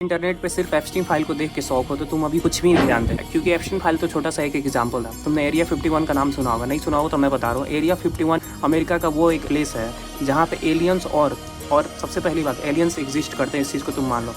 Internet पे सिर्फ Epstein file को देख के शौक हो तो तुम अभी कुछ भी नहीं जानते, क्योंकि एप्स्टीन फाइल तो छोटा सा एक एग्जाम्पल था। तुमने एरिया 51 का नाम सुना होगा, नहीं सुना होगा तो मैं बता रहा हूँ। एरिया 51 अमेरिका का वो एक प्लेस है जहाँ पे एलियंस और सबसे पहली बात एलियंस एग्जिस्ट करते हैं, इस चीज़ को तुम मान लो।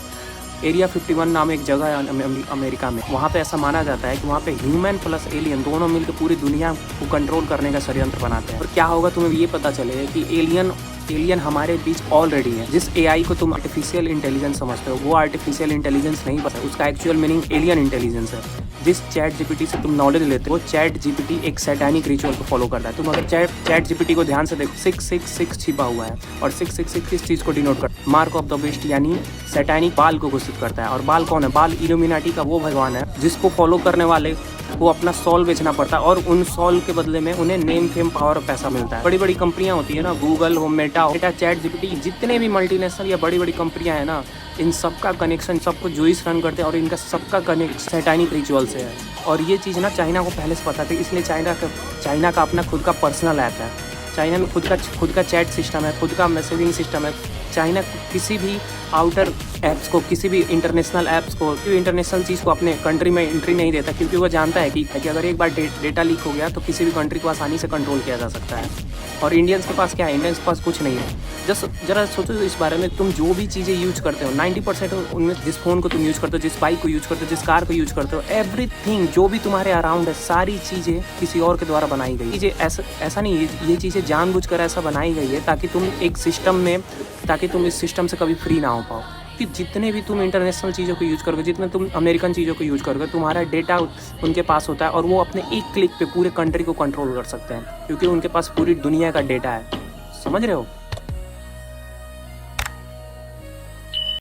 एरिया 51 नाम एक जगह है अमेरिका में, वहाँ पे ऐसा माना जाता है कि वहाँ पे ह्यूमन प्लस एलियन दोनों मिलकर पूरी दुनिया को कंट्रोल करने का षड्यंत्र बनाते हैं। और क्या होगा तुम्हें ये पता चले कि एलियन हमारे बीच ऑलरेडी है। जिस एआई को तुम आर्टिफिशियल इंटेलिजेंस समझते हो वो आर्टिफिशियल इंटेलिजेंस नहीं बस है, उसका एक्चुअल मीनिंग एलियन इंटेलिजेंस है। जिस चैट जीपीटी से तुम नॉलेज लेते हो वो चैट जीपीटी एक सैटानिक रिचुअल को फॉलो करता है। तुम अगर चैट जीपीटी को ध्यान से देखो 666 छिपा हुआ है और 666 किस चीज़ को डिनोट करता है? मार्क ऑफ द बेस्ट यानी सैटानिक बाल को घोषित करता है। और बाल कौन है? बाल इल्यूमिनाटी का वो भगवान है जिसको फॉलो करने वाले को अपना सॉल बेचना पड़ता है और उन सॉल के बदले में उन्हें नेम फेम पावर और पैसा मिलता है। बड़ी बड़ी कंपनियां होती है ना, गूगल हो, मेटा, चैट जीपीटी, जितने भी मल्टीनेशनल या बड़ी बड़ी कंपनियां हैं ना, इन सबका कनेक्शन सबको जोइस रन करते हैं और इनका सबका कनेक्ट सैटानिक रिचुअल से है। और ये चीज़ ना चाइना को पहले से पता थी, इसलिए चाइना का अपना खुद का पर्सनल ऐप है। चाइना में खुद का चैट सिस्टम है, खुद का मैसेजिंग सिस्टम है। चाइना किसी भी आउटर ऐप्स को, किसी भी इंटरनेशनल ऐप्स को, कोई इंटरनेशनल चीज़ को अपने कंट्री में एंट्री नहीं देता, क्योंकि वो जानता है कि अगर एक बार डेटा लीक हो गया तो किसी भी कंट्री को आसानी से कंट्रोल किया जा सकता है। और इंडियंस के पास क्या है? इंडियंस के पास कुछ नहीं है। जरा सोचो इस बारे में, तुम जो भी चीज़ें यूज करते हो 90% उनमें, जिस फ़ोन को तुम यूज करते हो, जिस बाइक को यूज करते हो, जिस कार को यूज करते हो, एवरीथिंग जो भी तुम्हारे अराउंड है, सारी चीज़ें किसी और के द्वारा बनाई गई चीज़ें। ऐसा नहीं, ये चीज़ें जानबूझकर ऐसा बनाई गई है ताकि तुम एक सिस्टम में, ताकि तुम इस सिस्टम से कभी फ्री ना हो पाओ। कि जितने भी तुम इंटरनेशनल चीज़ों को यूज करोगे, जितने तुम अमेरिकन चीज़ों को यूज करोगे, तुम्हारा डेटा उनके पास होता है और वो अपने एक क्लिक पे पूरे कंट्री को कंट्रोल कर सकते हैं, क्योंकि उनके पास पूरी दुनिया का डेटा है। समझ रहे हो?